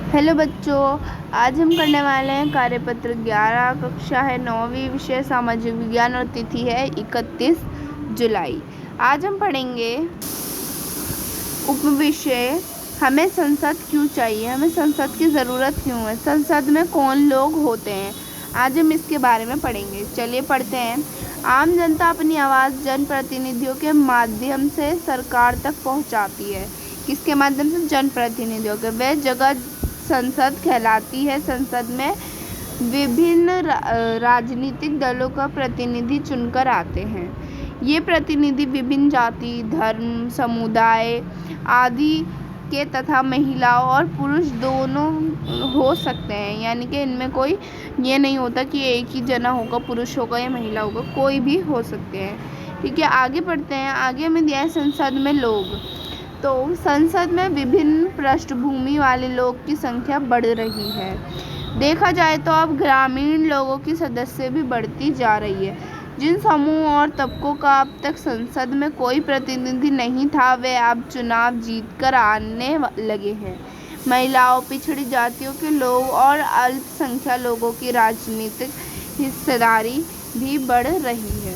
Hello बच्चों, आज हम करने वाले हैं कार्यपत्र 11, कक्षा है 9वीं, विषय सामाजिक विज्ञान और तिथि है 31 जुलाई। आज हम पढ़ेंगे उपविषय हमें संसद क्यों चाहिए, हमें संसद की ज़रूरत क्यों है, संसद में कौन लोग होते हैं। आज हम इसके बारे में पढ़ेंगे। चलिए पढ़ते हैं। आम जनता अपनी आवाज़ जनप्रतिनिधियों के माध्यम से सरकार तक पहुंचाती है। किसके माध्यम से? जनप्रतिनिधियों के। वह जगह संसद कहलाती है। संसद में विभिन्न राजनीतिक दलों का प्रतिनिधि चुनकर आते हैं। ये प्रतिनिधि विभिन्न जाति, धर्म, समुदाय आदि के तथा महिलाओं और पुरुष दोनों हो सकते हैं। यानी कि इनमें कोई ये नहीं होता कि एक ही जना होगा, पुरुष होगा या महिला होगा, कोई भी हो सकते हैं। ठीक है, आगे पढ़ते हैं। आगे हमें दिया है संसद में लोग। तो संसद में विभिन्न पृष्ठभूमि वाले लोग की संख्या बढ़ रही है। देखा जाए तो अब ग्रामीण लोगों की सदस्य भी बढ़ती जा रही है। जिन समूह और तबकों का अब तक संसद में कोई प्रतिनिधि नहीं था, वे अब चुनाव जीतकर आने लगे हैं। महिलाओं, पिछड़ी जातियों के लोग और अल्पसंख्यक लोगों की राजनीतिक हिस्सेदारी भी बढ़ रही है।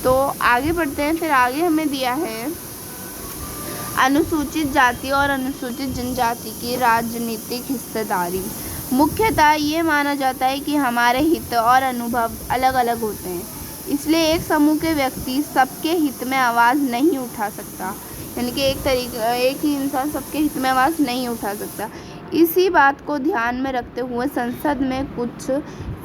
तो आगे बढ़ते हैं। फिर आगे हमें दिया है अनुसूचित जाति और अनुसूचित जनजाति की राजनीतिक हिस्सेदारी। मुख्यतः ये माना जाता है कि हमारे हित और अनुभव अलग अलग होते हैं, इसलिए एक समूह के व्यक्ति सबके हित में आवाज़ नहीं उठा सकता। यानी कि एक ही इंसान सबके हित में आवाज़ नहीं उठा सकता। इसी बात को ध्यान में रखते हुए संसद में कुछ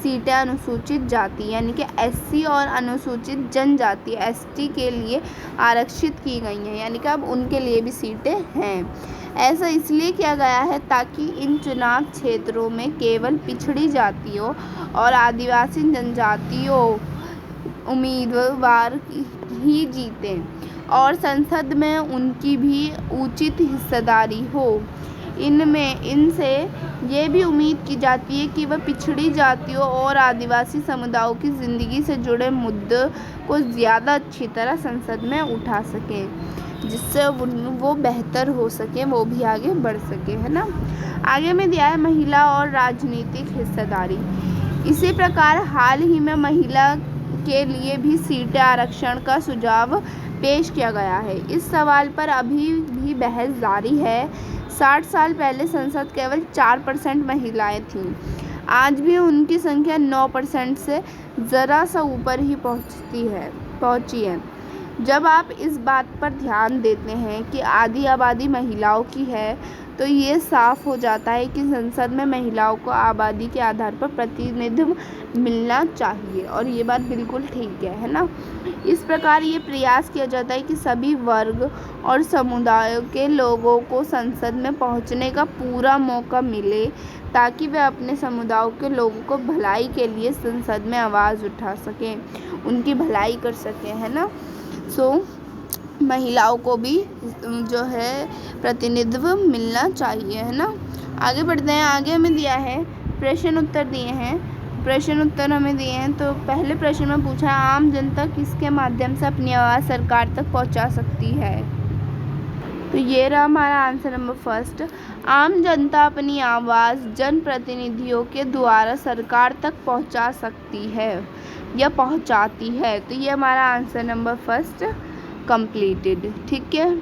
सीटें अनुसूचित जाति यानी कि एससी और अनुसूचित जनजाति एसटी के लिए आरक्षित की गई हैं। यानी कि अब उनके लिए भी सीटें हैं। ऐसा इसलिए किया गया है ताकि इन चुनाव क्षेत्रों में केवल पिछड़ी जातियों और आदिवासी जनजातियों उम्मीदवार ही जीतें और संसद में उनकी भी उचित हिस्सेदारी हो। इनसे ये भी उम्मीद की जाती है कि वह पिछड़ी जातियों और आदिवासी समुदायों की ज़िंदगी से जुड़े मुद्दों को ज़्यादा अच्छी तरह संसद में उठा सकें, जिससे वो बेहतर हो सके, वो भी आगे बढ़ सके, है ना। आगे में दिया है महिला और राजनीतिक हिस्सेदारी। इसी प्रकार हाल ही में महिला के लिए भी सीटें आरक्षण का सुझाव पेश किया गया है। इस सवाल पर अभी भी बहस जारी है। 60 साल पहले संसद केवल 4% महिलाएं थीं। आज भी उनकी संख्या 9% से ज़रा सा ऊपर ही पहुंची है। जब आप इस बात पर ध्यान देते हैं कि आधी आबादी महिलाओं की है, तो ये साफ हो जाता है कि संसद में महिलाओं को आबादी के आधार पर प्रतिनिधित्व मिलना चाहिए, और ये बात बिल्कुल ठीक है ना। इस प्रकार ये प्रयास किया जाता है कि सभी वर्ग और समुदायों के लोगों को संसद में पहुंचने का पूरा मौका मिले, ताकि वे अपने समुदायों के लोगों को भलाई के लिए संसद में आवाज़ उठा सकें, उनकी भलाई कर सकें, है ना। महिलाओं को भी जो है प्रतिनिधित्व मिलना चाहिए, है ना। आगे बढ़ते हैं। आगे हमें दिया है प्रश्न उत्तर दिए हैं। प्रश्न उत्तर हमें दिए हैं। तो पहले प्रश्न में पूछा है, आम जनता किसके माध्यम से अपनी आवाज़ सरकार तक पहुंचा सकती है। तो ये रहा हमारा आंसर नंबर फर्स्ट। आम जनता अपनी आवाज़ जनप्रतिनिधियों के द्वारा सरकार तक पहुंचा सकती है या पहुंचाती है। तो ये हमारा आंसर नंबर फर्स्ट कंप्लीटेड। ठीक है।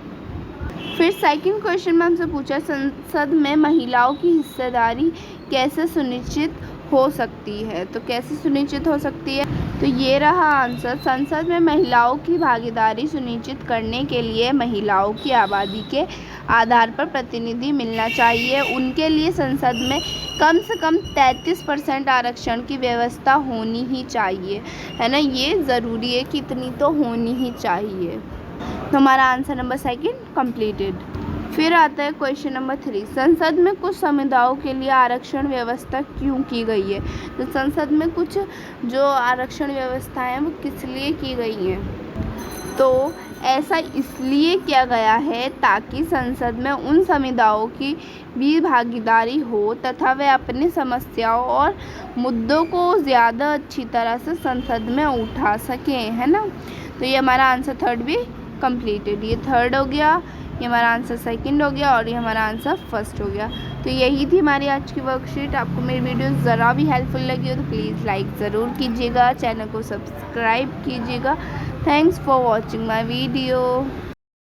फिर सेकंड क्वेश्चन में हमसे पूछा, संसद में महिलाओं की हिस्सेदारी कैसे सुनिश्चित हो सकती है। तो कैसे सुनिश्चित हो सकती है, तो ये रहा आंसर। संसद में महिलाओं की भागीदारी सुनिश्चित करने के लिए महिलाओं की आबादी के आधार पर प्रतिनिधि मिलना चाहिए। उनके लिए संसद में कम से कम 33% आरक्षण की व्यवस्था होनी ही चाहिए, है ना। ये ज़रूरी है कि इतनी तो होनी ही चाहिए। तो हमारा आंसर नंबर सेकंड कंप्लीटेड। फिर आता है क्वेश्चन नंबर 3, संसद में कुछ समुदायों के लिए आरक्षण व्यवस्था क्यों की गई है। तो संसद में कुछ जो आरक्षण व्यवस्था है वो किस लिए की गई हैं। तो ऐसा इसलिए किया गया है ताकि संसद में उन समुदायों की भी भागीदारी हो तथा वे अपनी समस्याओं और मुद्दों को ज़्यादा अच्छी तरह से संसद में उठा सकें, है ना। तो ये हमारा आंसर थर्ड भी कंप्लीटेड। ये थर्ड हो गया, ये हमारा आंसर सेकंड हो गया और ये हमारा आंसर फर्स्ट हो गया। तो तो यही थी हमारी आज की वर्कशीट। आपको मेरी वीडियो ज़रा भी हेल्पफुल लगी हो तो प्लीज़ लाइक ज़रूर कीजिएगा, चैनल को सब्सक्राइब कीजिएगा। Thanks for watching my video.